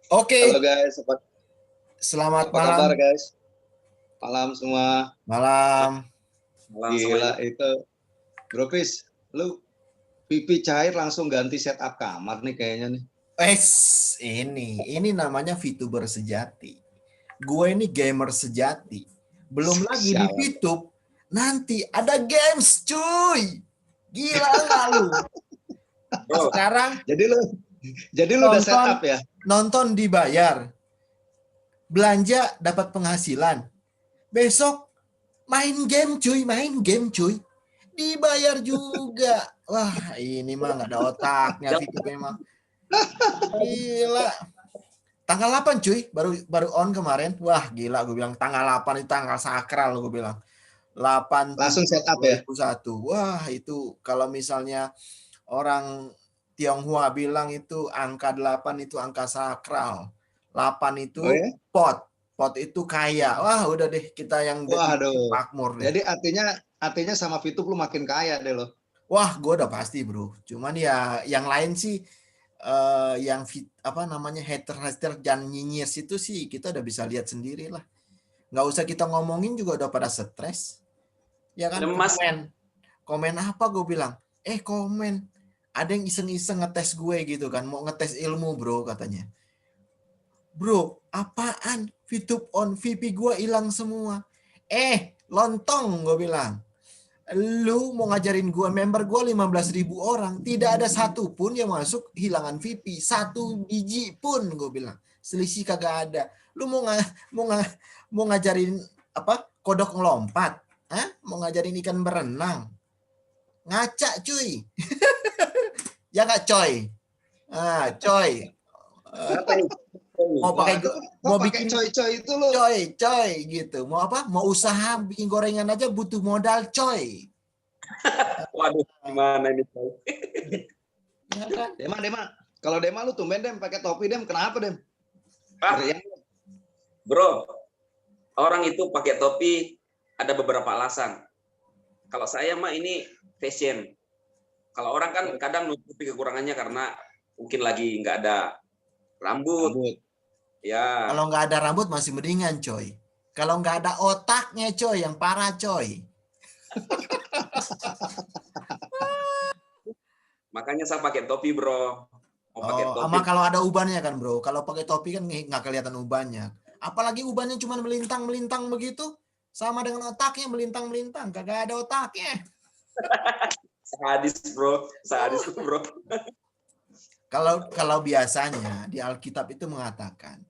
Oke, Halo guys, selamat apa kabar malam. guys? Malam semua. Malam. Malam Gila semuanya. itu, Bro Chris, lu pipi cair langsung ganti setup kamar nih kayaknya nih. Ini namanya VTuber sejati. Gue ini gamer sejati. Belum lagi di Sialan. VTube, nanti ada games, cuy. Gila nggak lu? Bro, Sekarang Jadi lu, jadi lu udah nonton setup ya? nonton dibayar, belanja dapat penghasilan. Besok main game, cuy. Dibayar juga. Wah, ini mah nggak ada otaknya yang VTube memang. Gila. Tanggal 8 cuy, baru baru on kemarin. Wah, gila gue bilang tanggal 8 itu tanggal sakral gue bilang. 8 Langsung 7 setup ya? 2001. Wah, itu kalau misalnya orang Tionghoa bilang itu angka 8 itu angka sakral. 8 Oh itu ya? pot. Pot itu kaya. Wah, udah deh kita yang Waduh. makmur deh. Jadi artinya sama VTube lu makin kaya deh lo. Wah, gue udah pasti, Bro. Cuman ya yang lain sih yang apa namanya hater-hater dan nyinyir itu sih kita udah bisa lihat sendiri lah. Nggak usah kita ngomongin juga udah pada stres. Ya kan lemas. komen apa gue bilang, komen ada yang iseng-iseng ngetes gue gitu kan, mau ngetes ilmu bro katanya. Bro, apaan? VTube on, VP gue hilang semua. Lontong gue bilang. Lu mau ngajarin gue, member gue 15.000 orang, tidak ada satu pun yang masuk hilangan VP, satu biji pun gue bilang, selisih kagak ada. Lu mau ngajarin apa kodok ngelompat, mau ngajarin ikan berenang, ngaca cuy. Ya nggak coy, coy. Apa ini? Mau Wah pakai itu kok mau pakai bikin coy-coy itu lo? coy gitu, mau apa, mau usaha bikin gorengan aja butuh modal coy. Waduh, gimana ini? Ya kan? Dema. Kalau Dema lu tumben Dem pakai topi Dem, kenapa Dem? Ah, bro, orang itu pakai topi ada beberapa alasan. Kalau saya mah ini fashion. Kalau orang kan kadang nutupi kekurangannya karena mungkin lagi nggak ada rambut. Ya. Kalau nggak ada rambut masih mendingan coy. Kalau nggak ada otaknya coy, yang parah coy. Makanya saya pakai topi bro. Mau pakai topi. Sama kalau ada ubannya kan bro. Kalau pakai topi kan nggak kelihatan ubannya. Apalagi ubannya cuma melintang-melintang begitu. Sama dengan otaknya melintang-melintang. Kagak ada otaknya. Sadis bro. Kalau biasanya di Alkitab itu mengatakan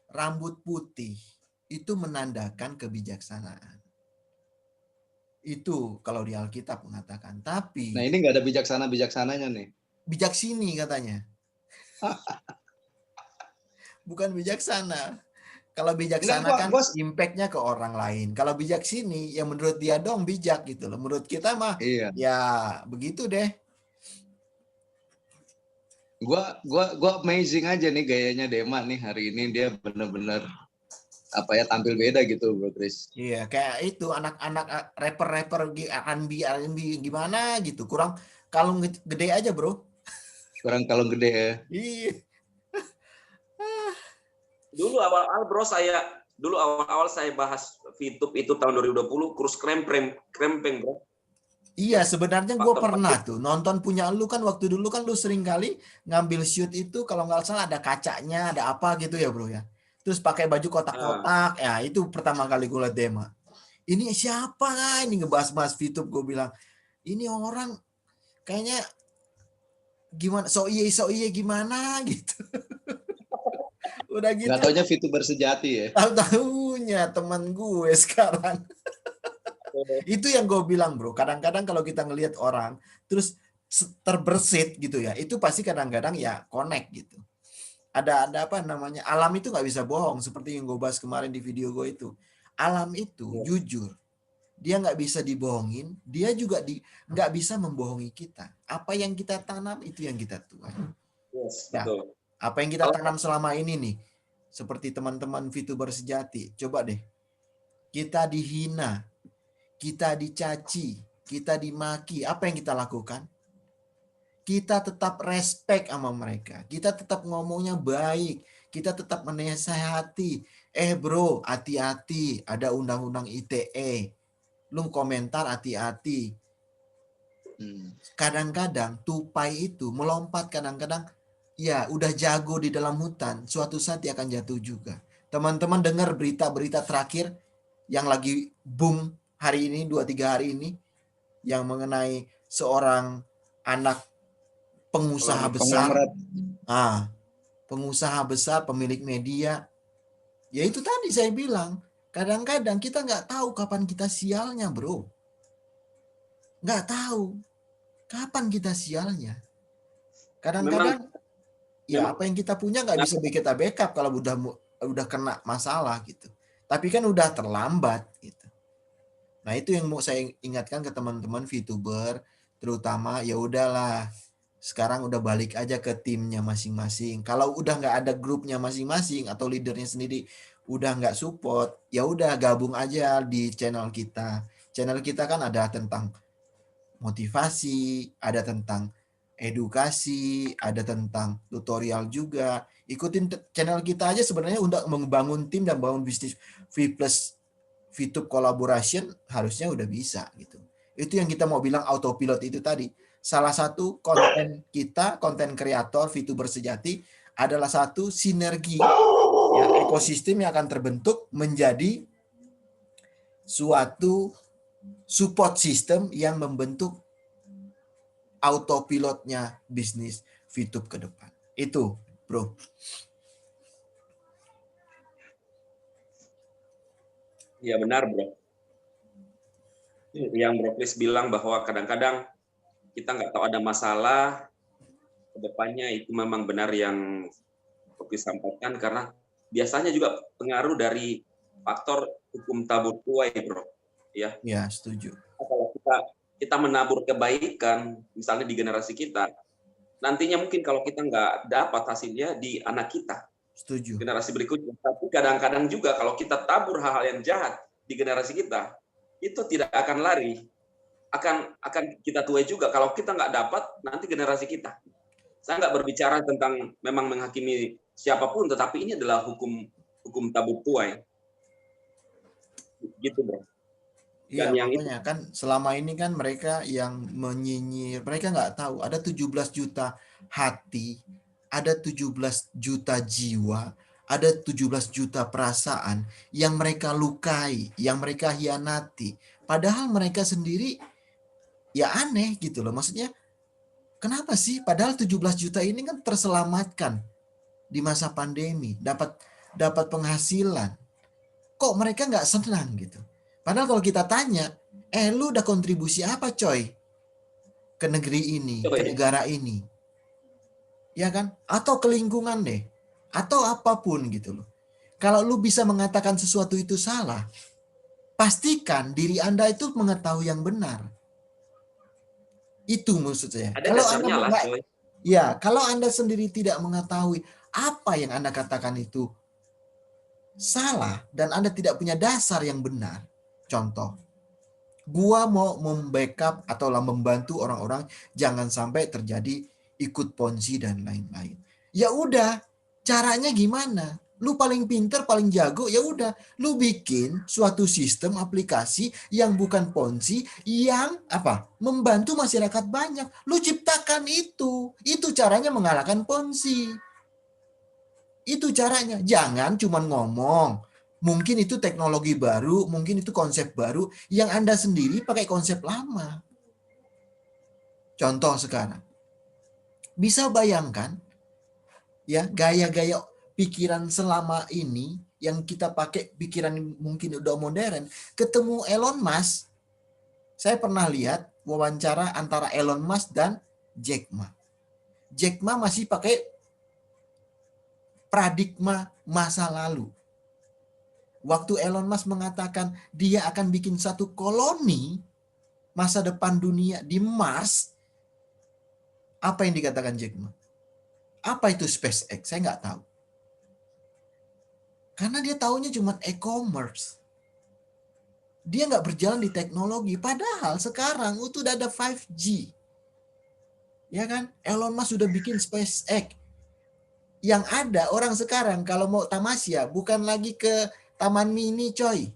rambut putih itu menandakan kebijaksanaan. Itu kalau di Alkitab mengatakan. Tapi Nah ini nggak ada bijaksana-bijaksananya nih. bijak sini katanya. Bukan bijaksana. Kalau bijaksana kan impact-nya ke orang lain. Kalau bijak sini, ya menurut dia dong bijak gitu loh. Menurut kita mah, iya. Ya begitu deh. Gua amazing aja nih gayanya Dema nih hari ini, dia bener-bener tampil beda gitu Bro Chris. Iya, kayak itu anak-anak rapper R&B gimana gitu. Kurang kalung gede aja, Bro. Kurang kalung gede ya. Iya. Dulu awal-awal saya bahas VTube itu tahun 2020 kurus krempeng bro. Iya, sebenarnya gue pernah tuh nonton punya lu kan waktu dulu kan lu sering kali ngambil shoot itu kalau nggak salah ada kacanya, ada apa gitu ya bro ya. Terus pakai baju kotak-kotak, ya itu pertama kali gue liat Dema. Ini siapa ini ngebahas-bahas VTube, gue bilang ini orang kayaknya gimana so iye gimana gitu. Udah gitu. Gak taunya VTuber sejati ya. Tahu-tahunya teman gue sekarang. Itu yang gue bilang bro, kadang-kadang kalau kita ngelihat orang terus terbersit gitu ya, itu pasti kadang-kadang ya connect gitu. Ada apa namanya, alam itu nggak bisa bohong, seperti yang gue bahas kemarin di video gue itu. Alam itu jujur, dia nggak bisa dibohongin, dia juga nggak bisa membohongi kita. Apa yang kita tanam itu yang kita tuai. Ya, apa yang kita tanam selama ini nih, seperti teman-teman VTuber sejati, coba deh, kita dihina, kita dicaci, kita dimaki, apa yang kita lakukan? Kita tetap respect sama mereka. Kita tetap ngomongnya baik. kita tetap menasehati. Bro, hati-hati, ada undang-undang ITE. Lu komentar hati-hati. Kadang-kadang tupai itu melompat, kadang-kadang ya udah jago di dalam hutan, suatu saat dia akan jatuh juga. Teman-teman dengar berita-berita terakhir yang lagi boom hari ini, 2-3 hari ini, yang mengenai seorang anak pengusaha besar. Pengusaha besar, pemilik media. Ya itu tadi saya bilang, kadang-kadang kita nggak tahu kapan kita sialnya, bro. Nggak tahu kapan kita sialnya. Kadang-kadang ya apa yang kita punya nggak bisa kita backup kalau udah kena masalah gitu. Tapi kan udah terlambat gitu. Nah itu yang mau saya ingatkan ke teman-teman VTuber, terutama ya udahlah. Sekarang udah balik aja ke timnya masing-masing. Kalau udah nggak ada grupnya masing-masing atau leadernya sendiri udah nggak support, ya udah gabung aja di channel kita. Channel kita kan ada tentang motivasi, ada tentang edukasi, ada tentang tutorial juga. Ikutin channel kita aja sebenarnya untuk membangun tim dan bangun bisnis V plus VTube collaboration harusnya udah bisa gitu. Itu yang kita mau bilang autopilot itu tadi. Salah satu konten kita, konten kreator VTuber sejati adalah satu sinergi ya, ekosistem yang akan terbentuk menjadi suatu support system yang membentuk autopilotnya bisnis VTube ke depan. Itu, bro. Iya benar, bro. Yang Bro Kris bilang bahwa kadang-kadang kita nggak tahu ada masalah ke depannya, itu memang benar yang Bro Kris sampaikan, karena biasanya juga pengaruh dari faktor hukum tabur tuai, bro. Ya, Setuju. kalau kita menabur kebaikan, misalnya di generasi kita, nantinya mungkin kalau kita nggak dapat hasilnya di anak kita, Setuju. generasi berikutnya. Tapi kadang-kadang juga kalau kita tabur hal-hal yang jahat di generasi kita, itu tidak akan lari, akan kita tuai juga kalau kita nggak dapat nanti generasi kita. Saya nggak berbicara tentang memang menghakimi siapapun, tetapi ini adalah hukum tabur tuai, gitu, bro. Iya, makanya kan selama ini kan mereka yang menyinyir, mereka nggak tahu ada 17 juta hati, ada 17 juta jiwa, ada 17 juta perasaan yang mereka lukai, yang mereka hianati. Padahal mereka sendiri ya aneh gitu loh. Maksudnya kenapa sih? Padahal 17 juta ini kan terselamatkan di masa pandemi, dapat penghasilan. Kok mereka nggak senang gitu? Padahal kalau kita tanya, lu udah kontribusi apa coy ke negeri ini, ke negara ini? Ya kan? Atau ke lingkungan deh. Atau apapun gitu loh. Kalau lu bisa mengatakan sesuatu itu salah, pastikan diri Anda itu mengetahui yang benar. Itu maksud saya. Kalau Anda sendiri tidak mengetahui apa yang Anda katakan itu salah dan Anda tidak punya dasar yang benar. Contoh, gua mau membackup atau membantu orang-orang jangan sampai terjadi ikut ponzi dan lain-lain. Ya udah, caranya gimana? Lu paling pinter, paling jago, ya udah, lu bikin suatu sistem aplikasi yang bukan ponzi, yang membantu masyarakat banyak. Lu ciptakan itu. Itu caranya mengalahkan ponzi. Itu caranya. Jangan cuma ngomong. Mungkin itu teknologi baru, mungkin itu konsep baru yang Anda sendiri pakai konsep lama. Contoh sekarang. Bisa bayangkan ya gaya-gaya pikiran selama ini yang kita pakai pikiran mungkin udah modern, ketemu Elon Musk. Saya pernah lihat wawancara antara Elon Musk dan Jack Ma. Jack Ma masih pakai paradigma masa lalu. Waktu Elon Musk mengatakan dia akan bikin satu koloni masa depan dunia di Mars, apa yang dikatakan Jack Ma? Apa itu SpaceX? Saya nggak tahu. Karena dia tahunya cuma e-commerce. Dia nggak berjalan di teknologi. Padahal sekarang itu udah ada 5G. Ya kan? Elon Musk sudah bikin SpaceX. Yang ada orang sekarang kalau mau tamasya bukan lagi ke Taman Mini coy.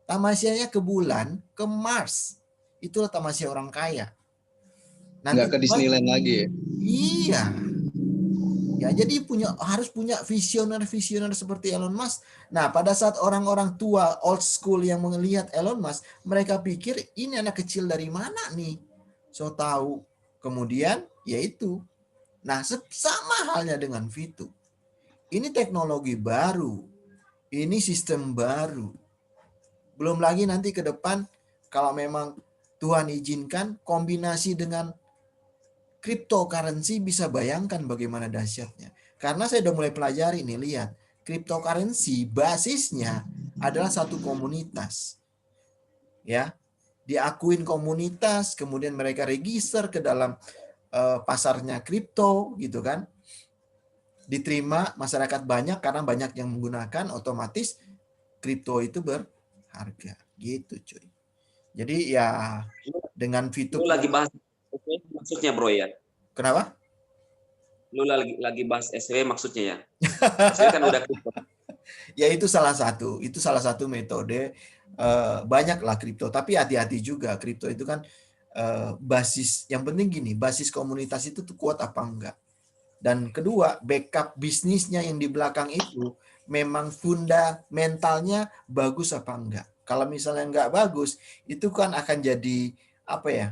Tamasyanya ke bulan, ke Mars. Itulah tamasya orang kaya. Nanti Nggak ke Disneyland lagi ya? iya. Ya, jadi harus punya visioner-visioner seperti Elon Musk. Nah, pada saat orang-orang tua old school yang melihat Elon Musk, mereka pikir ini anak kecil dari mana nih? So tahu. Kemudian yaitu. Nah, sama halnya dengan Vitu. Ini teknologi baru. Ini sistem baru. Belum lagi nanti ke depan kalau memang Tuhan izinkan kombinasi dengan cryptocurrency, bisa bayangkan bagaimana dahsyatnya. Karena saya udah mulai pelajari nih, lihat. Cryptocurrency basisnya adalah satu komunitas. Ya, diakuin komunitas, kemudian mereka register ke dalam pasarnya kripto gitu kan. Diterima masyarakat banyak karena banyak yang menggunakan, otomatis kripto itu berharga gitu cuy. Jadi ya dengan Lu VTube lagi yang bahas SW maksudnya bro ya? kenapa? Lu lagi bahas SW maksudnya ya? SW kan udah kripto. Ya itu salah satu metode, banyaklah kripto, tapi hati-hati juga kripto itu kan basis, yang penting gini, basis komunitas itu tuh kuat apa enggak. Dan kedua, backup bisnisnya yang di belakang itu memang fundamentalnya bagus apa enggak. Kalau misalnya enggak bagus, itu kan akan jadi apa ya?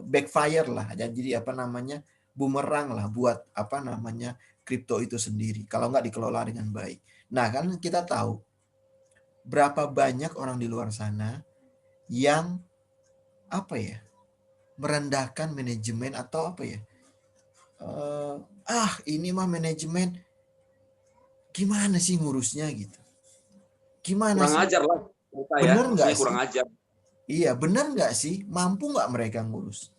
Backfire lah, jadi apa namanya? Bumerang lah buat apa namanya? Kripto itu sendiri kalau enggak dikelola dengan baik. Nah, kan kita tahu berapa banyak orang di luar sana yang apa ya? Merendahkan manajemen atau apa ya? Ini mah manajemen gimana sih ngurusnya gitu. Gimana Kurang sih? ajar lah kita ya, Bener nggak maksudnya sih? kurang ajar. Iya, bener nggak sih? Mampu nggak mereka ngurus?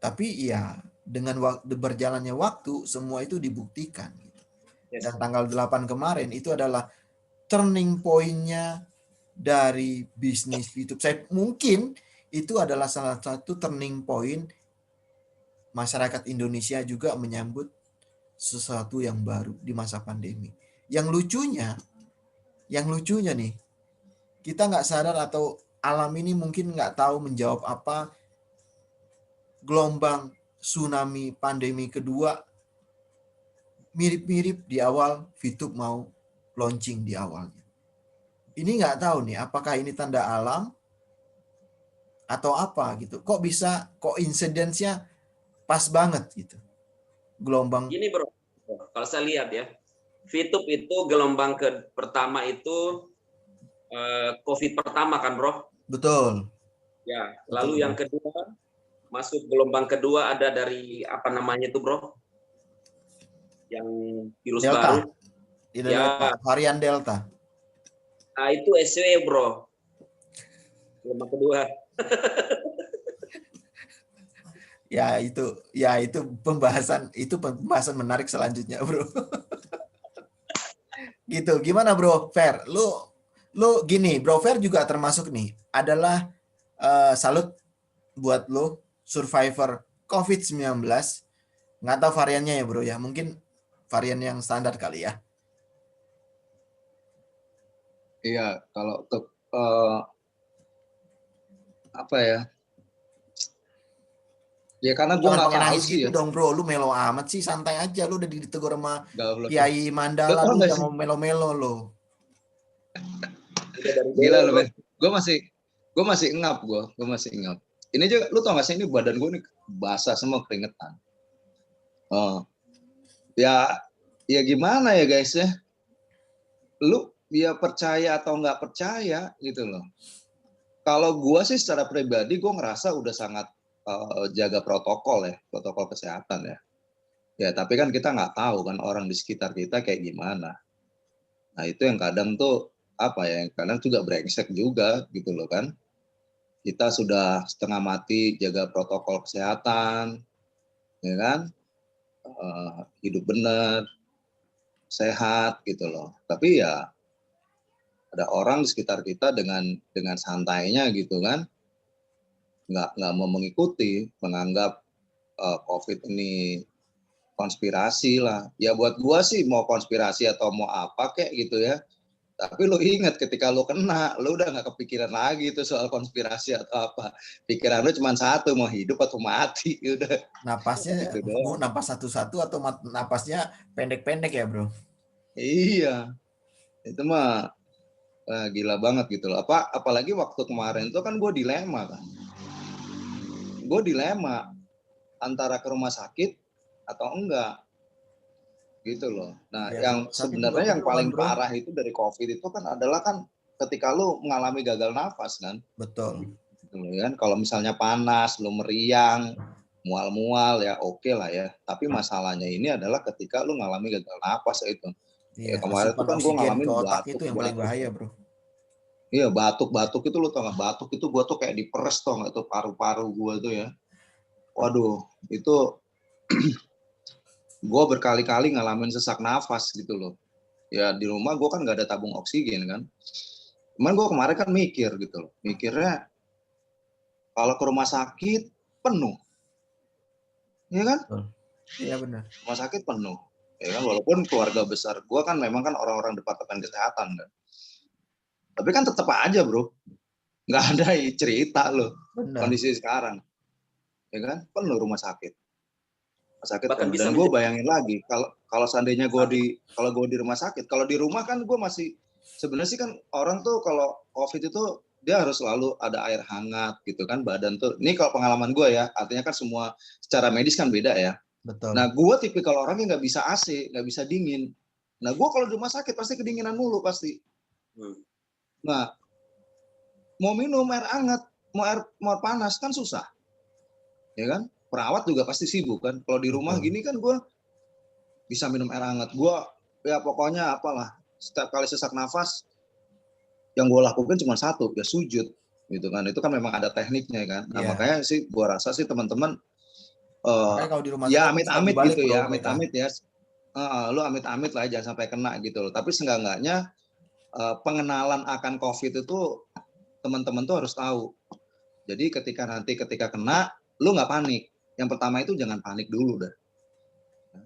Tapi ya dengan berjalannya waktu semua itu dibuktikan. Gitu. Yes. Dan tanggal 8 kemarin itu adalah turning point-nya dari bisnis YouTube. Saya mungkin itu adalah salah satu turning point masyarakat Indonesia juga menyambut sesuatu yang baru di masa pandemi. Yang lucunya nih, kita nggak sadar atau alam ini mungkin nggak tahu menjawab apa, gelombang tsunami pandemi kedua mirip-mirip di awal VTube mau launching di awalnya. Ini nggak tahu nih apakah ini tanda alam atau apa gitu. Kok bisa koinsidensinya pas banget gitu. Gelombang Gini bro, kalau saya lihat ya, VTube itu gelombang pertama itu COVID pertama kan bro? betul. Ya, Betul, lalu bro. yang kedua masuk gelombang kedua ada dari apa namanya itu bro? Yang virus Delta. baru. Delta. Ya, Varian Delta. nah itu SW bro, gelombang kedua. Ya itu pembahasan menarik selanjutnya, Bro. Gitu. Gimana, Bro? Fair. Lu gini, Bro Fair juga termasuk nih adalah salut buat lu survivor COVID-19. Nggak tahu variannya ya, Bro ya. Mungkin varian yang standar kali ya. Iya, kalau untuk apa ya? Ya karena Lu gue jangan nggak pakai tahu nangis sih gitu ya. dong, Bro. Lu melo amat sih, santai aja. Lu udah ditegur sama Gak boleh. Kiai Lo Mandala, tau lu gak sih? jangan melo-melo lo. Udah dari Gila dulu lo bro. Ben. Gue masih ngap gue masih ngap. Ini juga lu tau gak sih ini badan gue nih basah semua keringetan. Oh, ya ya gimana ya guys ya? Lu ya percaya atau nggak percaya gitu loh. Kalau gue sih secara pribadi gue ngerasa udah sangat jaga protokol kesehatan ya. Ya tapi kan kita nggak tahu kan orang di sekitar kita kayak gimana. Nah itu yang kadang tuh apa ya, yang kadang juga brengsek juga gitu loh kan. Kita sudah setengah mati jaga protokol kesehatan, ya kan, hidup benar, sehat gitu loh. Tapi ya ada orang di sekitar kita dengan santainya gitu kan, nggak mau mengikuti, menganggap COVID ini konspirasi lah. Ya buat gua sih mau konspirasi atau mau apa kayak gitu ya. Tapi lu ingat ketika lu kena, lu udah nggak kepikiran lagi itu soal konspirasi atau apa. Pikiran lu cuma satu, mau hidup atau mati. Udah. Napasnya Gitu doang. mau napas satu-satu atau napasnya pendek-pendek ya, Bro? Iya, itu mah gila banget gitu loh. Apalagi waktu kemarin tuh kan gue dilema kan. Gue dilema antara ke rumah sakit atau enggak gitu loh. Nah, Ya, yang rumah sakit juga sebenarnya yang perlu kan, paling Bro? parah itu dari COVID itu kan adalah kan ketika lu mengalami gagal nafas kan. Betul. Gitu kan. Kalau misalnya panas, lu meriang, mual-mual ya oke lah ya. Tapi masalahnya ini adalah ketika lu mengalami gagal nafas itu. Iya, Ya kemarin tuh asupan kan gue oksigen ke ngalamin otak itu yang paling batuk-batuk. bahaya, Bro. Iya batuk-batuk itu lu tau gak? Batuk itu gue tuh kayak diperes tau gak tuh paru-paru gue tuh ya. Waduh itu gue berkali-kali ngalamin sesak nafas gitu loh. Ya di rumah gue kan gak ada tabung oksigen kan. Cuman gue kemarin kan mikir gitu loh. Mikirnya kalau ke rumah sakit penuh. Iya kan? Iya benar. Rumah sakit penuh. Ya kan walaupun keluarga besar gue kan memang kan orang-orang departemen kesehatan kan. Tapi kan tetap aja bro. Gak ada cerita loh. Benar. Kondisi sekarang. Ya kan? Penuh rumah sakit. Sakit Bahkan penuh. bisa Dan gue bayangin lagi kalau seandainya gue di rumah sakit, kalau di rumah kan gue masih sebenarnya sih kan orang tuh kalau COVID itu dia harus selalu ada air hangat gitu kan badan tuh. Ini kalau pengalaman gue ya, artinya kan semua secara medis kan beda ya. Betul. Nah gue tipikal orang yang nggak bisa AC, nggak bisa dingin. Nah gue kalau di rumah sakit pasti kedinginan mulu pasti. Nah mau minum air hangat, mau air panas kan susah, ya kan? Perawat juga pasti sibuk kan. Kalau di rumah gini kan gue bisa minum air hangat. Gue ya pokoknya apalah. Setiap kali sesak nafas, yang gue lakukan cuma satu, ya sujud, gitu kan. Itu kan memang ada tekniknya kan. Nah makanya sih gue rasa sih teman-teman, Kalau di rumah ya sakit pasti amit-amit balik, gitu bro, ya, mereka. amit-amit ya. Lu amit-amit lah jangan sampai kena gitu loh. Tapi seenggak-enggaknya pengenalan akan COVID itu teman-teman tuh harus tahu. Jadi ketika kena, lu nggak panik. Yang pertama itu jangan panik dulu dah.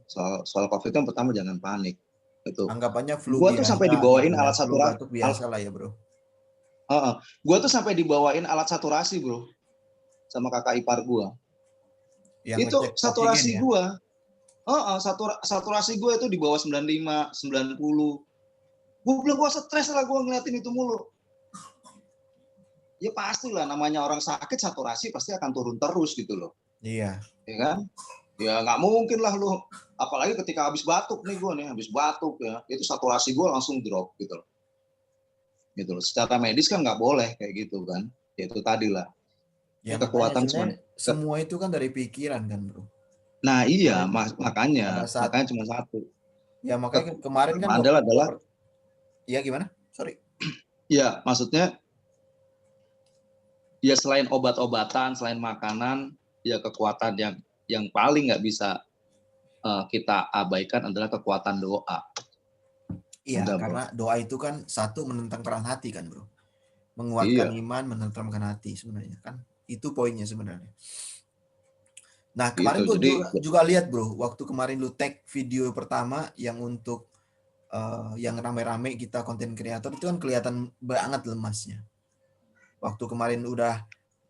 Soal COVID yang pertama jangan panik. Itu. Anggapannya flu Gua tuh biasa sampai dibawain gitu ya. alat Flu saturasi. batuk biasa lah ya, bro. Gua tuh sampai dibawain alat saturasi, bro, sama kakak ipar gua. Yang Itu ngecek saturasi oksigen ya? gua. Saturasi gua itu di bawah 95, 90. Gua bilang gua stres lah gua ngeliatin itu mulu. Ya pastilah namanya orang sakit saturasi pasti akan turun terus gitu loh. Iya. Ya kan? Ya nggak mungkin lah lu. Apalagi ketika habis batuk nih gue nih, habis batuk ya, itu saturasi gue langsung drop gitu loh. Gitu loh. Secara medis kan nggak boleh kayak gitu kan. Ya itu tadi lah. Ya Kekuatan makanya semua itu kan dari pikiran kan, bro. Nah iya, makanya cuma satu. Ya makanya kemarin kan waktu adalah ya gimana? Sorry. Ya maksudnya ya selain obat-obatan, selain makanan, ya kekuatan yang paling nggak bisa kita abaikan adalah kekuatan doa. Iya, karena doa itu kan satu menentang perang hati kan, bro. Menguatkan iman, menenteramkan hati sebenarnya kan. Itu poinnya sebenarnya. Nah, kemarin gitu, gue juga lihat, bro, waktu kemarin lu tag video pertama yang untuk yang rame-rame kita konten kreator itu kan kelihatan banget lemasnya. Waktu kemarin udah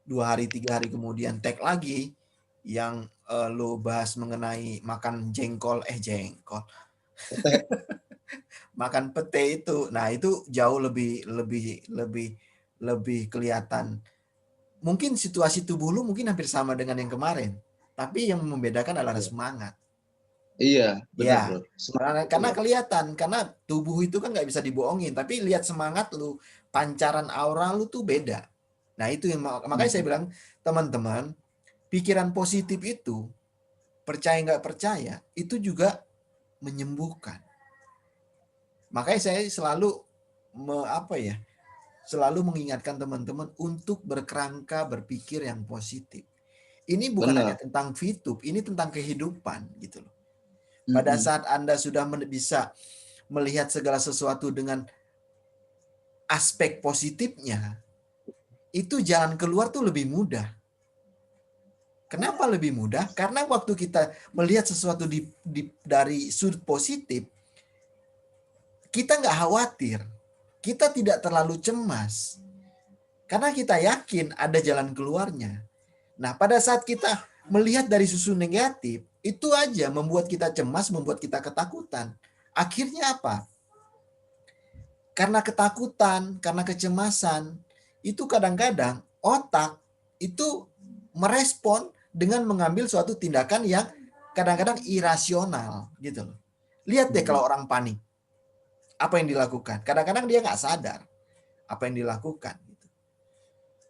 2 hari 3 hari kemudian tag lagi yang lo bahas mengenai makan jengkol makan pete itu. Nah, itu jauh lebih kelihatan. Mungkin situasi tubuh lu mungkin hampir sama dengan yang kemarin, tapi yang membedakan adalah semangat. Iya, benar, bro. Karena kelihatan, karena tubuh itu kan nggak bisa dibohongin, tapi lihat semangat lu, pancaran aura lu tuh beda. Nah, itu yang makanya saya bilang, teman-teman, pikiran positif itu, percaya nggak percaya, itu juga menyembuhkan. Makanya saya selalu selalu mengingatkan teman-teman untuk berkerangka berpikir yang positif. Ini bukan hanya tentang VTube, ini tentang kehidupan gitu loh. Pada saat Anda sudah bisa melihat segala sesuatu dengan aspek positifnya, itu jalan keluar tuh lebih mudah. Kenapa lebih mudah? Karena waktu kita melihat sesuatu dari sudut positif, kita nggak khawatir, kita tidak terlalu cemas, karena kita yakin ada jalan keluarnya. Nah, pada saat kita melihat dari sudut negatif, itu aja membuat kita cemas, membuat kita ketakutan. Akhirnya apa? Karena ketakutan, karena kecemasan, itu kadang-kadang otak itu merespon dengan mengambil suatu tindakan yang kadang-kadang irasional gitu loh. Lihat deh kalau orang panik, apa yang dilakukan? Kadang-kadang dia nggak sadar apa yang dilakukan. Gitu.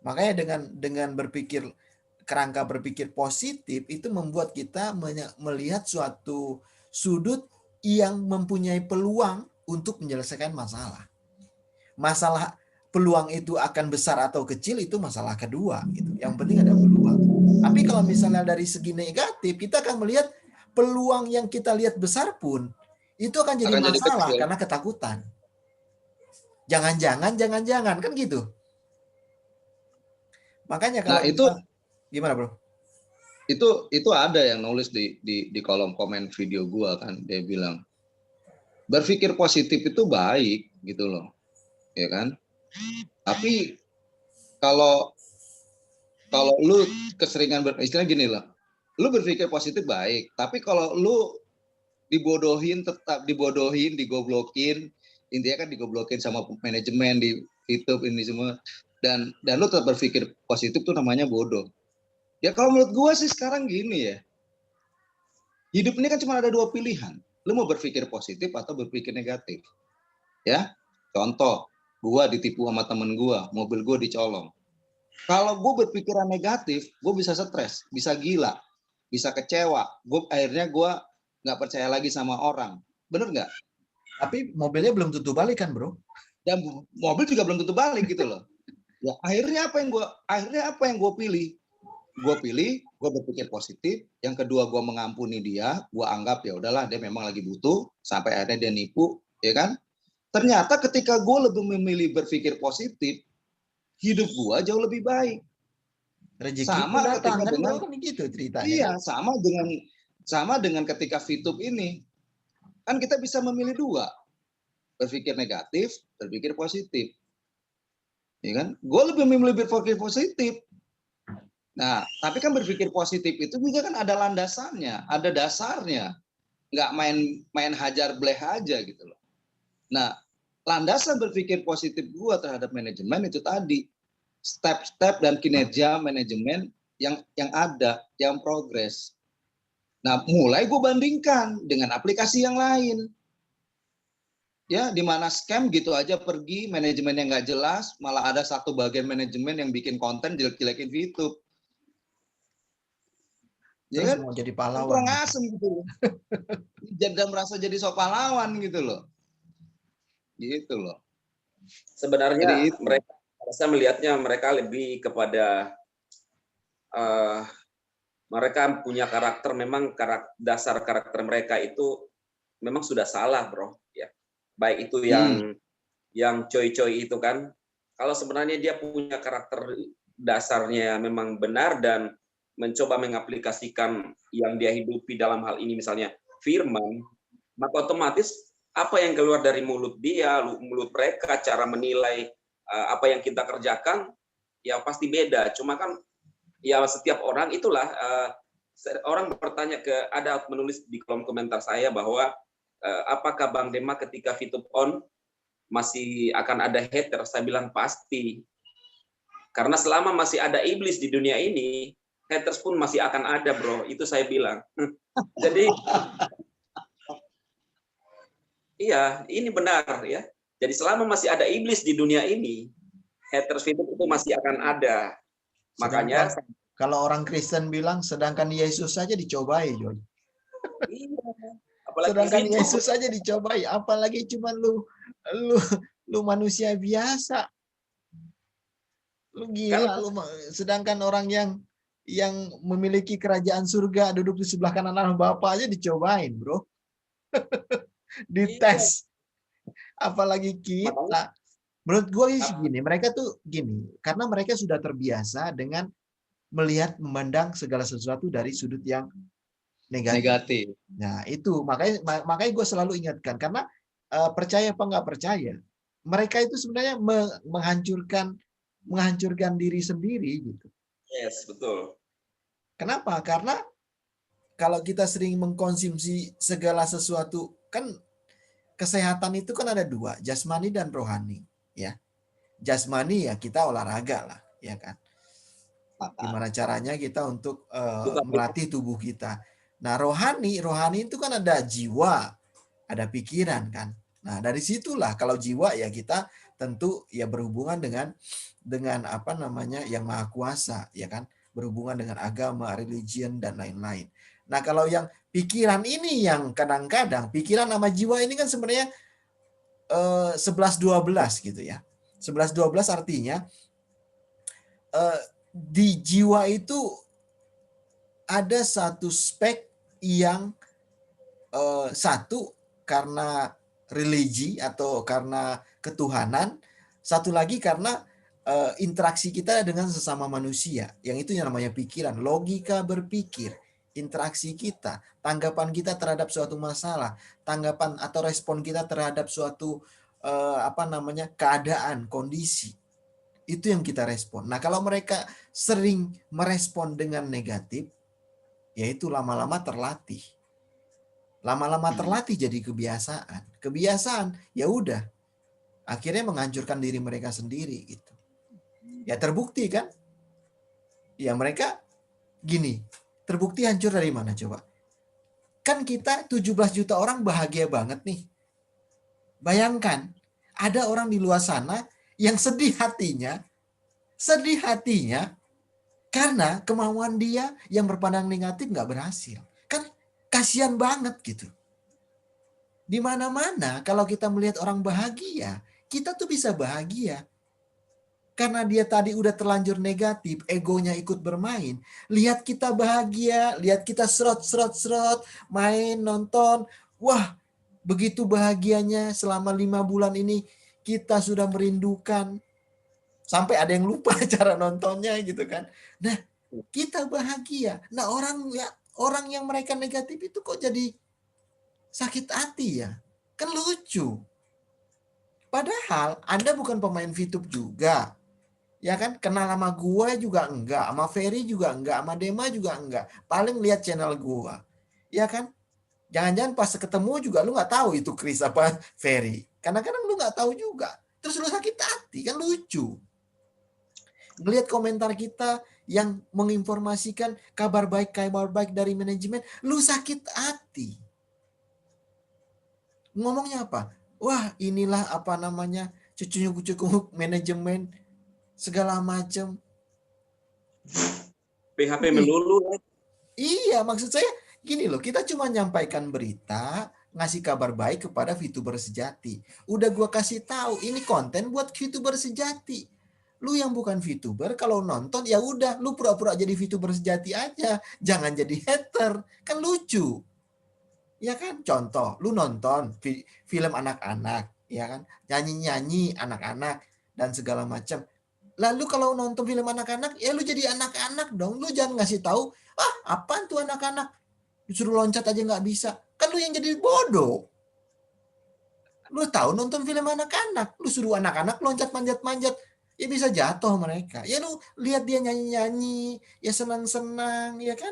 Makanya dengan kerangka berpikir positif itu membuat kita melihat suatu sudut yang mempunyai peluang untuk menyelesaikan masalah. Masalah peluang itu akan besar atau kecil itu masalah kedua gitu. Yang penting ada peluang. Tapi kalau misalnya dari segi negatif, kita akan melihat peluang yang kita lihat besar pun itu akan jadi masalah karena ketakutan. Jangan-jangan kan gitu. Makanya kalau itu gimana, Bro? Itu ada yang nulis di kolom komen video gua kan, dia bilang berpikir positif itu baik gitu loh. Ya kan? Tapi kalau lu keseringan istilah gini lah, lu berpikir positif baik, tapi kalau lu tetap dibodohin, digoblokin, intinya kan digoblokin sama manajemen di YouTube ini semua, dan lu tetap berpikir positif tuh namanya bodoh. Ya kalau menurut gua sih sekarang gini ya, hidup ini kan cuma ada dua pilihan, lu mau berpikir positif atau berpikir negatif. Ya, contoh, gua ditipu sama temen gua, mobil gua dicolong. Kalau gue berpikiran negatif, gue bisa stres, bisa gila, bisa kecewa. Akhirnya gue nggak percaya lagi sama orang. Bener nggak? Tapi mobilnya belum tentu balik kan, Bro? Dan mobil juga belum tentu balik gitu loh. Ya, akhirnya apa yang gue pilih? Gue berpikir positif. Yang kedua, gue mengampuni dia. Gue anggap ya udahlah, dia memang lagi butuh. Sampai akhirnya dia nipu, ya kan? Ternyata ketika gue lebih memilih berpikir positif, hidup gua jauh lebih baik. Rezeki Sama datang ketika kan, dengan Bro, kan gitu ceritanya. iya, Kan? sama dengan ketika VTube ini. Kan kita bisa memilih dua. Berpikir negatif, berpikir positif. Ya kan? Gue lebih memilih berpikir positif. Nah, tapi kan berpikir positif itu juga kan ada landasannya, ada dasarnya. Nggak main hajar bleh aja gitu loh. Nah, landasan berpikir positif gue terhadap manajemen itu tadi step-step dan kinerja manajemen yang ada, yang progres. Nah, mulai gue bandingkan dengan aplikasi yang lain. Ya, di mana scam gitu aja pergi, manajemennya nggak jelas, malah ada satu bagian manajemen yang bikin konten jelek-jelekin YouTube. Ya Terus kan? mau jadi pahlawan. Kurang asem gitu. Dan merasa jadi sok pahlawan gitu loh. Gitu loh. Sebenarnya mereka, saya melihatnya mereka lebih kepada mereka punya karakter, memang dasar karakter mereka itu memang sudah salah, Bro. Ya, baik itu yang coy-coy itu kan. Kalau sebenarnya dia punya karakter dasarnya memang benar dan mencoba mengaplikasikan yang dia hidupi dalam hal ini misalnya firman, maka otomatis apa yang keluar dari mulut dia, mulut mereka, cara menilai apa yang kita kerjakan, ya pasti beda. Cuma kan ya setiap orang itulah, orang bertanya ada menulis di kolom komentar saya bahwa apakah Bang Dema ketika VTube on masih akan ada hater? Saya bilang pasti. Karena selama masih ada iblis di dunia ini, haters pun masih akan ada, Bro. Itu saya bilang. Jadi iya, ini benar ya. Jadi selama masih ada iblis di dunia ini, haters VTube itu masih akan ada. Makanya kalau orang Kristen bilang sedangkan Yesus saja dicobai, Joy. Iya. Sedangkan Yesus saja dicobai, apalagi cuma lu manusia biasa. Lu gila, sedangkan orang yang memiliki kerajaan surga duduk di sebelah kanan Allah Bapa aja dicobain, Bro. Dites. Apalagi kita. Menurut gue gini, mereka tuh gini, karena mereka sudah terbiasa dengan memandang segala sesuatu dari sudut yang negatif. Negatif. Nah, itu makanya gue selalu ingatkan, karena percaya apa nggak percaya, mereka itu sebenarnya menghancurkan diri sendiri gitu. Yes, betul. Kenapa? Karena kalau kita sering mengkonsumsi segala sesuatu, kan kesehatan itu kan ada dua, jasmani dan rohani, ya. Jasmani ya kita olahraga lah, ya kan. Gimana caranya kita untuk melatih tubuh kita. Nah, rohani itu kan ada jiwa, ada pikiran kan. Nah, dari situlah kalau jiwa ya kita tentu ya berhubungan dengan apa namanya yang maha kuasa, ya kan, berhubungan dengan agama, religion dan lain-lain. Nah, kalau yang pikiran ini yang kadang-kadang pikiran sama jiwa ini kan sebenarnya 11-12 gitu ya. 11-12 artinya di jiwa itu ada satu spek yang satu karena religi atau karena ketuhanan, satu lagi karena interaksi kita dengan sesama manusia, yang itu yang namanya pikiran, logika berpikir, interaksi kita, tanggapan kita terhadap suatu masalah, tanggapan atau respon kita terhadap suatu keadaan, kondisi. Itu yang kita respon. Nah, kalau mereka sering merespon dengan negatif, yaitu lama-lama terlatih. Lama-lama terlatih jadi kebiasaan. Kebiasaan, ya udah. Akhirnya menghancurkan diri mereka sendiri gitu. Ya terbukti kan? Ya mereka gini, terbukti hancur dari mana coba? Kan kita 17 juta orang bahagia banget nih. Bayangkan, ada orang di luar sana yang sedih hatinya karena kemauan dia yang berpandang negatif nggak berhasil. Kan kasihan banget gitu. Di mana-mana kalau kita melihat orang bahagia, kita tuh bisa bahagia. Karena dia tadi udah terlanjur negatif, egonya ikut bermain. Lihat kita bahagia, lihat kita serot, main, nonton. Wah, begitu bahagianya selama 5 bulan ini kita sudah merindukan. Sampai ada yang lupa cara nontonnya gitu kan. Nah, kita bahagia. Nah, orang yang mereka negatif itu kok jadi sakit hati ya? Kan lucu. Padahal Anda bukan pemain VTube juga. Ya kan, kenal sama gua juga enggak, sama Ferry juga enggak, sama Dema juga enggak. Paling lihat channel gua. Ya kan? Jangan-jangan pas ketemu juga lu nggak tahu itu Chris apa Ferry. Kadang-kadang lu nggak tahu juga. Terus lu sakit hati, kan lucu. Ngelihat komentar kita yang menginformasikan kabar baik dari manajemen, lu sakit hati. Ngomongnya apa? Wah, inilah apa namanya, cucu manajemen, segala macam. PHP melulu. Iya, maksud saya gini loh, kita cuma nyampaikan berita, ngasih kabar baik kepada VTuber sejati. Udah gua kasih tahu, ini konten buat VTuber sejati. Lu yang bukan VTuber kalau nonton ya udah lu pura-pura jadi VTuber sejati aja, jangan jadi hater. Kan lucu. Ya kan? Contoh, lu nonton film anak-anak, ya kan? Nyanyi-nyanyi anak-anak dan segala macam. Lalu kalau nonton film anak-anak, ya lu jadi anak-anak dong. Lu jangan ngasih tahu, apaan tuh anak-anak? Disuruh loncat aja nggak bisa. Kan lu yang jadi bodoh. Lu tahu nonton film anak-anak, lu suruh anak-anak loncat manjat-manjat, ya bisa jatuh mereka. Ya lu lihat dia nyanyi-nyanyi, ya senang-senang, ya kan?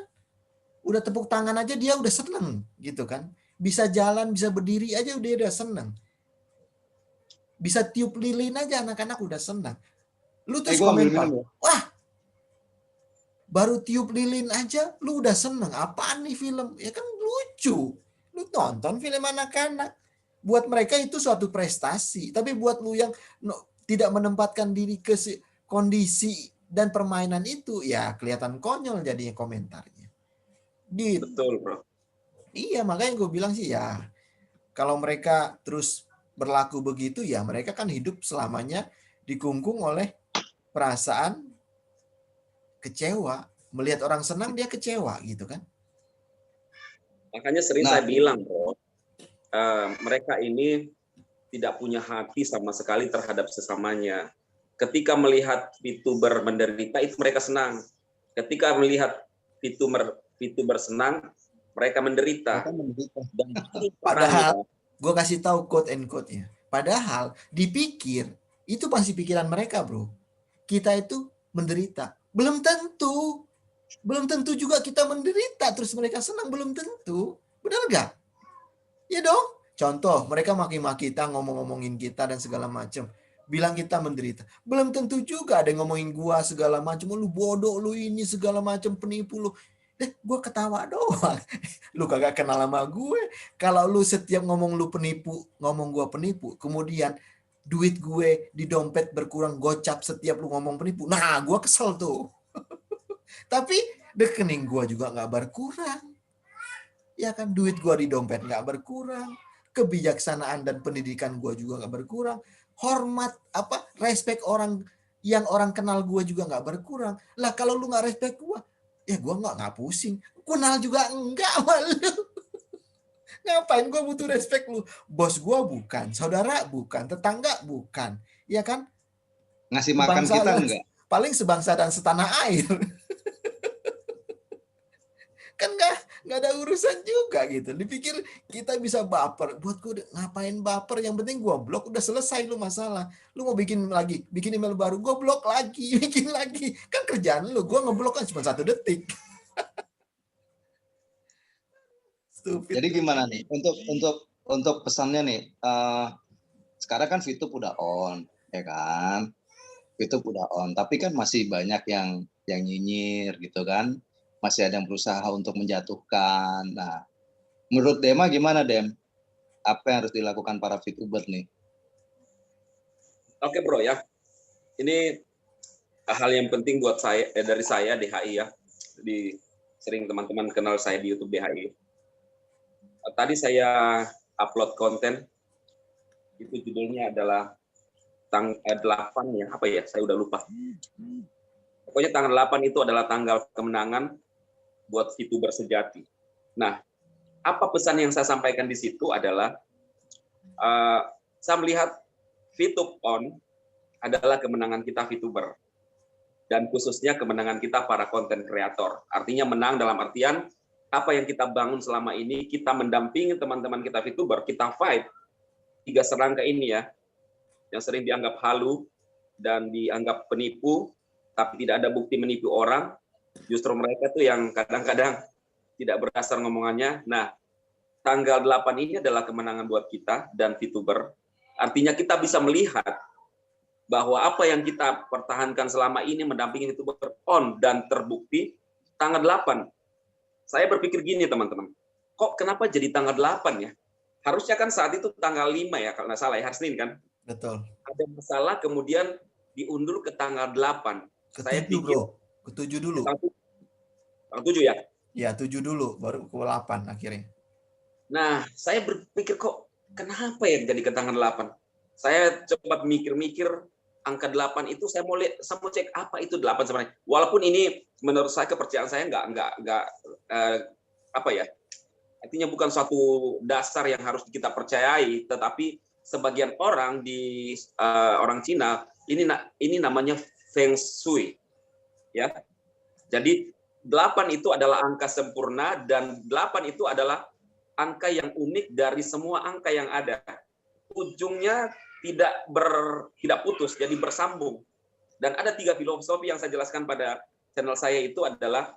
Udah tepuk tangan aja dia udah seneng gitu kan. Bisa jalan, bisa berdiri aja udah seneng. Bisa tiup lilin aja anak-anak udah senang. Lu terus komentar, wah baru tiup lilin aja lu udah seneng. Apaan nih film? Ya kan lucu. Lu tonton film anak-anak. Buat mereka itu suatu prestasi. Tapi buat lu yang tidak menempatkan diri ke kondisi dan permainan itu, ya kelihatan konyol jadinya komentarnya. Gitu. Betul, bro. Iya, makanya gue bilang sih ya, kalau mereka terus berlaku begitu, ya mereka kan hidup selamanya dikungkung oleh perasaan kecewa. Melihat orang senang dia kecewa gitu kan. Makanya sering saya bilang, bro, mereka ini tidak punya hati sama sekali terhadap sesamanya. Ketika melihat VTuber menderita itu mereka senang. ketika melihat VTuber senang, mereka menderita. Dan Padahal gue kasih tahu quote and quote-nya. Padahal dipikir itu pasti pikiran mereka, bro. Kita itu menderita. Belum tentu. Belum tentu juga kita menderita terus mereka senang, belum tentu. Benar nggak? Ya dong. Contoh, mereka maki-maki kita, ngomong-ngomongin kita dan segala macam. Bilang kita menderita. Belum tentu juga ada yang ngomongin gua segala macam. Lu bodoh, lu ini segala macam, penipu lu. Gue ketawa doang. Lu kagak kenal sama gue. Kalau lu setiap ngomong lu penipu, ngomong gua penipu, kemudian duit gue di dompet berkurang gocap setiap lu ngomong penipu. Nah, gua kesel tuh. Tapi rekening gua juga nggak berkurang. Ya kan, duit gua di dompet nggak berkurang. Kebijaksanaan dan pendidikan gua juga nggak berkurang. Hormat, respect orang yang orang kenal gua juga nggak berkurang. Lah kalau lu nggak respect gua, ya gua nggak pusing. Kenal juga enggak malu. Ngapain gua butuh respect lu? Bos gua bukan, saudara bukan, tetangga bukan. Ya kan? Ngasih makan Sebangsa kita enggak? Paling sebangsa dan setanah air. Kan nggak ada urusan juga gitu. Dipikir kita bisa baper. Buat gue ngapain baper? Yang penting gue blok, udah selesai lu masalah. Lu mau bikin email baru, gue blok lagi, bikin lagi. Kan kerjaan lu, gue ngeblok kan cuma 1 detik. Stupid. Jadi gimana nih untuk pesannya nih? Sekarang kan VTube udah on, ya kan? VTube udah on, tapi kan masih banyak yang nyinyir gitu kan? Masih ada yang berusaha untuk menjatuhkan. Nah, menurut Dema gimana, Dem? Apa yang harus dilakukan para VTuber nih? Oke bro ya, ini hal yang penting buat saya dari saya DHI ya. Sering teman-teman kenal saya di YouTube DHI. Tadi saya upload konten, itu judulnya adalah tanggal 8 ya, apa ya? Saya udah lupa. Pokoknya tanggal 8 itu adalah tanggal kemenangan buat VTuber sejati. Nah, apa pesan yang saya sampaikan di situ adalah saya melihat VTube on adalah kemenangan kita VTuber. Dan khususnya kemenangan kita para konten kreator. Artinya menang dalam artian apa yang kita bangun selama ini, kita mendampingi teman-teman kita VTuber, kita fight 3 serangga ini ya, yang sering dianggap halu dan dianggap penipu, tapi tidak ada bukti menipu orang. Justru mereka tuh yang kadang-kadang tidak berdasar ngomongannya. Nah, tanggal 8 ini adalah kemenangan buat kita dan VTuber. Artinya kita bisa melihat bahwa apa yang kita pertahankan selama ini mendampingi VTuber on dan terbukti tanggal 8. Saya berpikir gini teman-teman, kok kenapa jadi tanggal 8 ya? Harusnya kan saat itu tanggal 5 ya, kalau nggak salah ya, hari Senin kan? Betul. Ada masalah kemudian diundur ke tanggal 8. Saya pikir, bro. Ke-7 dulu. Tanggal 7 ya? Ya, 7 dulu, baru ke 8 akhirnya. Nah, saya berpikir kok kenapa ya jadi ke tanggal 8? Saya coba mikir-mikir, angka 8 itu saya mau cek apa itu 8 sebenarnya. Walaupun ini menurut saya kepercayaan saya artinya bukan suatu dasar yang harus kita percayai, tetapi sebagian orang di orang Cina ini namanya Feng Shui. Ya. Jadi 8 itu adalah angka sempurna dan 8 itu adalah angka yang unik dari semua angka yang ada. Ujungnya tidak putus, jadi bersambung. Dan ada 3 filosofi yang saya jelaskan pada channel saya itu adalah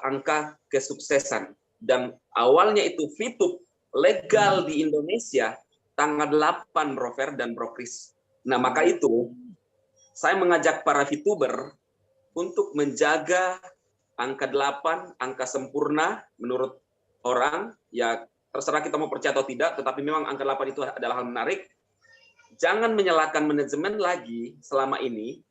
angka kesuksesan. Dan awalnya itu VTube legal di Indonesia tanggal 8 Bro Fer dan Bro Chris. Nah, maka itu saya mengajak para VTuber untuk menjaga angka 8, angka sempurna menurut orang, ya terserah kita mau percaya atau tidak, tetapi memang angka 8 itu adalah hal menarik. Jangan menyalahkan manajemen lagi selama ini.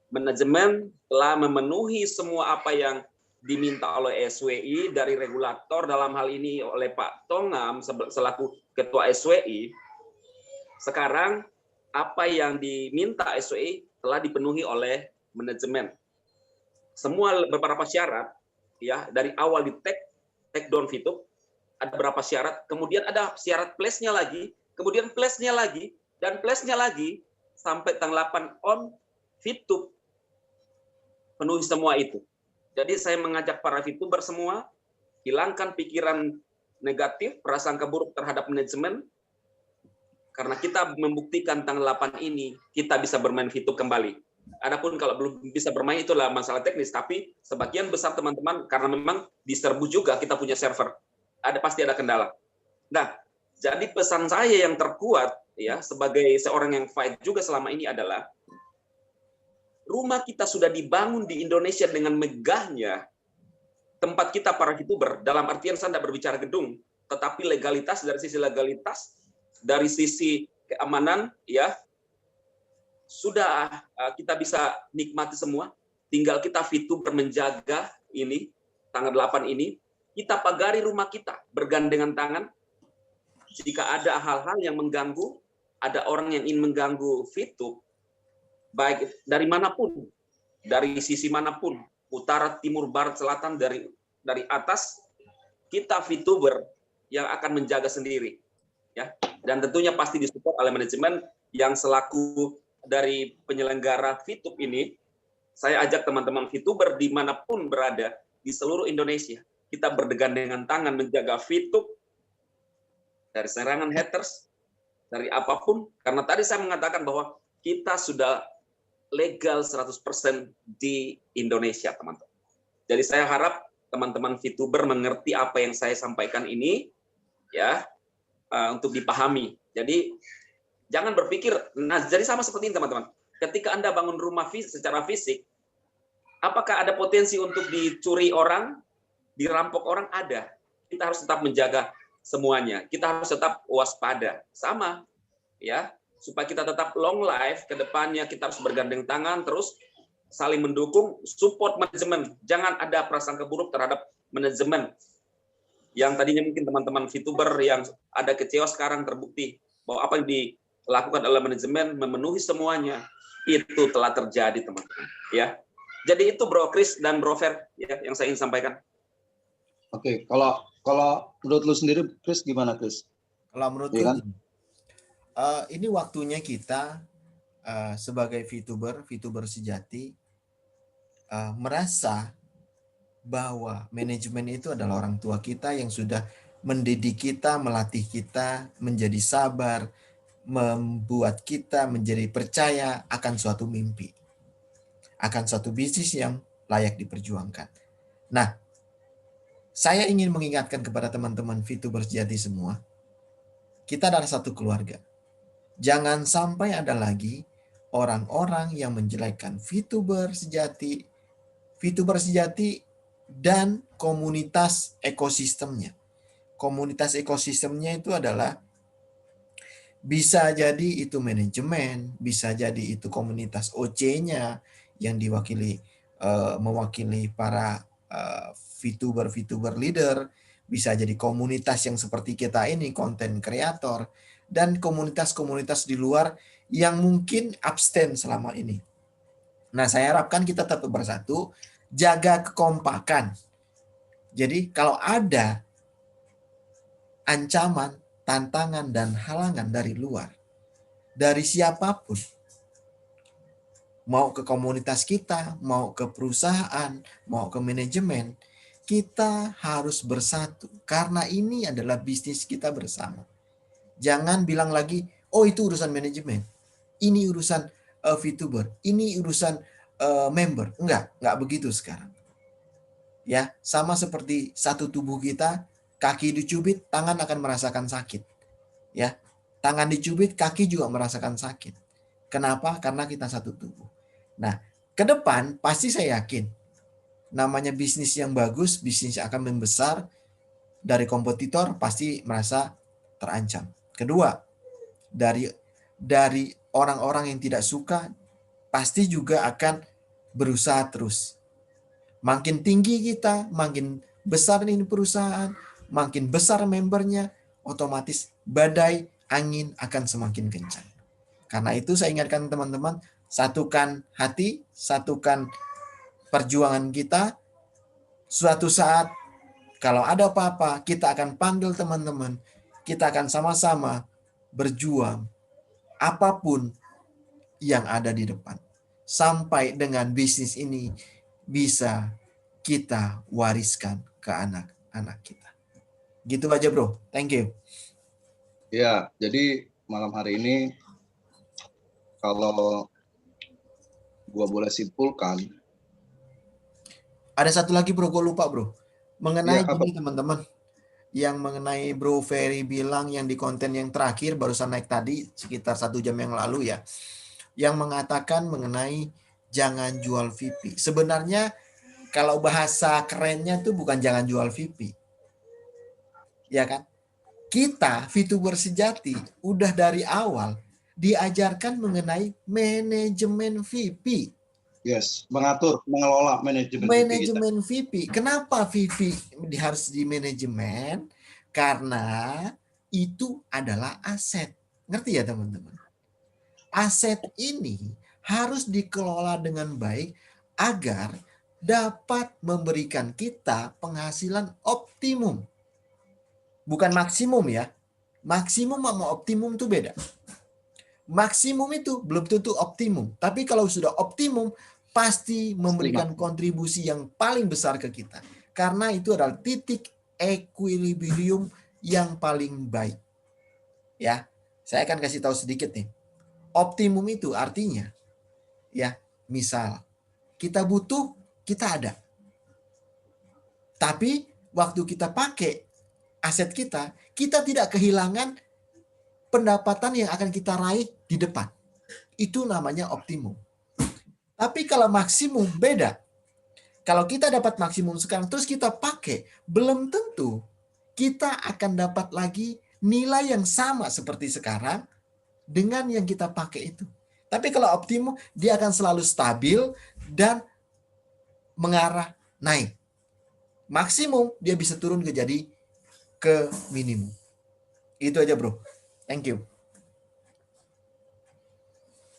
Manajemen telah memenuhi semua apa yang diminta oleh SWI dari regulator, dalam hal ini oleh Pak Tongam selaku Ketua SWI. Sekarang apa yang diminta SWI telah dipenuhi oleh manajemen. Semua beberapa syarat ya dari awal di take down VTube ada beberapa syarat, kemudian ada syarat plus-nya lagi, kemudian plus-nya lagi dan plus-nya lagi sampai tanggal 8 on VTube penuhi semua itu. Jadi saya mengajak para VTuber semua, hilangkan pikiran negatif, prasangka buruk terhadap manajemen, karena kita membuktikan tanggal 8 ini, kita bisa bermain VTube kembali. Adapun kalau belum bisa bermain, itulah masalah teknis, tapi sebagian besar teman-teman, karena memang diserbu juga, kita punya server, pasti ada kendala. Nah, jadi pesan saya yang terkuat, ya, sebagai seorang yang fight juga selama ini adalah, rumah kita sudah dibangun di Indonesia dengan megahnya, tempat kita para VTuber, dalam artian saya tidak berbicara gedung, tetapi legalitas, dari sisi keamanan, ya, sudah kita bisa nikmati semua. Tinggal kita VTuber menjaga ini, tanggal 8 ini, kita pagari rumah kita, bergandengan tangan. Jika ada hal-hal yang mengganggu, ada orang yang ingin mengganggu VTube, baik dari manapun, dari sisi manapun, utara, timur, barat, selatan, dari atas, kita VTuber yang akan menjaga sendiri, ya. Dan tentunya pasti disupport oleh manajemen yang selaku dari penyelenggara VTube ini. Saya ajak teman-teman VTuber dimanapun berada di seluruh Indonesia, kita bergandengan tangan menjaga VTube dari serangan haters, dari apapun. Karena tadi saya mengatakan bahwa kita sudah legal 100% di Indonesia, teman-teman. Jadi saya harap teman-teman VTuber mengerti apa yang saya sampaikan ini, ya, untuk dipahami. Jadi jangan berpikir, nah, jadi sama seperti ini, teman-teman. Ketika Anda bangun rumah secara fisik, apakah ada potensi untuk dicuri orang, dirampok orang? Ada. Kita harus tetap menjaga semuanya. Kita harus tetap waspada. Sama, ya. Supaya kita tetap long life, ke depannya kita harus bergandeng tangan, terus saling mendukung, support manajemen. Jangan ada prasangka buruk terhadap manajemen. Yang tadinya mungkin teman-teman VTuber yang ada kecewa, sekarang terbukti bahwa apa yang dilakukan oleh manajemen memenuhi semuanya, itu telah terjadi, teman-teman. Ya. Jadi itu Bro Chris dan Bro Fer, ya, yang saya ingin sampaikan. Oke, kalau menurut lu sendiri, Chris, gimana, Chris? Kalau menurutku, Iya kan? ini waktunya kita sebagai VTuber sejati, merasa bahwa manajemen itu adalah orang tua kita yang sudah mendidik kita, melatih kita menjadi sabar, membuat kita menjadi percaya akan suatu mimpi, akan suatu bisnis yang layak diperjuangkan. Nah, saya ingin mengingatkan kepada teman-teman VTuber sejati semua, kita adalah satu keluarga. Jangan sampai ada lagi orang-orang yang menjelekkan VTuber sejati dan komunitas ekosistemnya. Komunitas ekosistemnya itu adalah bisa jadi itu manajemen, bisa jadi itu komunitas OC-nya yang mewakili para VTuber leader, bisa jadi komunitas yang seperti kita ini, konten kreator, dan komunitas-komunitas di luar yang mungkin abstain selama ini. Nah, saya harapkan kita tetap bersatu, jaga kekompakan. Jadi kalau ada ancaman, tantangan, dan halangan dari luar, dari siapapun, mau ke komunitas kita, mau ke perusahaan, mau ke manajemen, kita harus bersatu. Karena ini adalah bisnis kita bersama. Jangan bilang lagi, oh itu urusan manajemen, ini urusan VTuber, ini urusan member. Enggak begitu sekarang. Ya, sama seperti satu tubuh kita, kaki dicubit, tangan akan merasakan sakit. Ya, tangan dicubit, kaki juga merasakan sakit. Kenapa? Karena kita satu tubuh. Nah, ke depan pasti saya yakin namanya bisnis yang bagus, bisnis yang akan membesar, dari kompetitor pasti merasa terancam. Kedua, dari orang-orang yang tidak suka pasti juga akan berusaha terus. Makin tinggi kita, makin besar ini perusahaan, makin besar membernya, otomatis badai angin akan semakin kencang. Karena itu saya ingatkan teman-teman, satukan hati, satukan perjuangan kita. Suatu saat kalau ada apa-apa, kita akan panggil teman-teman, kita akan sama-sama berjuang apapun yang ada di depan. Sampai dengan bisnis ini bisa kita wariskan ke anak-anak kita. Gitu aja bro, thank you. Ya, jadi malam hari ini kalau gua boleh simpulkan, ada satu lagi bro, gue lupa bro, mengenai ya, apa? gini teman-teman, yang mengenai Bro Ferry bilang yang di konten yang terakhir barusan naik tadi sekitar 1 jam yang lalu ya, yang mengatakan mengenai jangan jual VIP. Sebenarnya kalau bahasa kerennya tuh bukan jangan jual VIP, ya kan? Kita VTuber sejati udah dari awal diajarkan mengenai manajemen VIP. Yes, mengatur, mengelola manajemen VIP kita. Manajemen VIP. Kenapa VIP harus di manajemen? Karena itu adalah aset. Ngerti ya teman-teman? Aset ini harus dikelola dengan baik agar dapat memberikan kita penghasilan optimum. Bukan maksimum ya. Maksimum sama optimum itu beda. Maksimum itu belum tentu optimum. Tapi kalau sudah optimum, pasti memberikan kontribusi yang paling besar ke kita. Karena itu adalah titik equilibrium yang paling baik. Ya, saya akan kasih tahu sedikit nih. Optimum itu artinya, ya, misal kita butuh, kita ada. Tapi waktu kita pakai aset kita tidak kehilangan pendapatan yang akan kita raih di depan. Itu namanya optimum. Tapi kalau maksimum beda. Kalau kita dapat maksimum sekarang terus kita pakai, belum tentu kita akan dapat lagi nilai yang sama seperti sekarang dengan yang kita pakai itu. Tapi kalau optimum, dia akan selalu stabil dan mengarah naik. Maksimum dia bisa turun ke minimum. Itu aja bro. Thank you.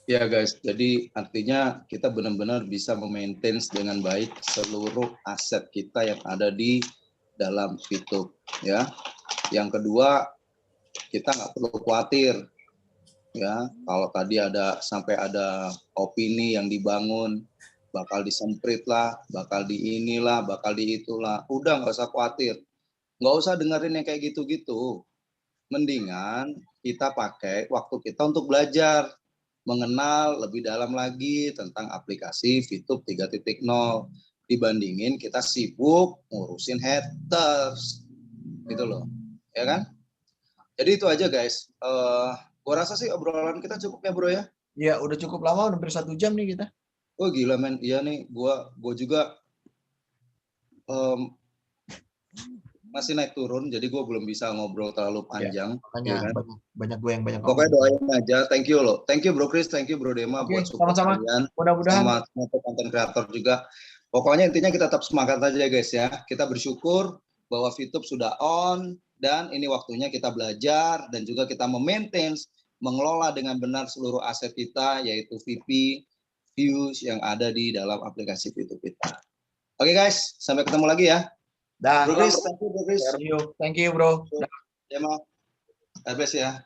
Ya guys, jadi artinya kita benar-benar bisa memaintain dengan baik seluruh aset kita yang ada di dalam VTube ya. Yang kedua, kita nggak perlu khawatir ya kalau tadi sampai ada opini yang dibangun bakal disemprit lah, bakal di inilah, bakal di itulah. Udah nggak usah khawatir, nggak usah dengerin yang kayak gitu-gitu. Mendingan kita pakai waktu kita untuk belajar, mengenal lebih dalam lagi tentang aplikasi VTube 3.0 dibandingin kita sibuk ngurusin haters gitu loh, ya kan? Jadi itu aja guys. Gua rasa sih obrolan kita cukup ya bro ya. Ya udah cukup lama, hampir 1 jam nih kita. Oh gila men, iya nih, gua juga masih naik turun, jadi gue belum bisa ngobrol terlalu panjang. Ya, makanya kan? banyak gue yang banyak Pokoknya doain aja. Thank you loh. Thank you Bro Chris, thank you Bro Dema buat support kalian. Mudah-mudahan. Sama konten kreator juga. Pokoknya intinya kita tetap semangat aja guys ya. Kita bersyukur bahwa VTube sudah on dan ini waktunya kita belajar dan juga kita memaintain, mengelola dengan benar seluruh aset kita yaitu VP, views yang ada di dalam aplikasi VTube kita. Oke guys, sampai ketemu lagi ya. Dah. Bro Chris, thank you Bro Chris. Thank you bro. Dema, God bless ya.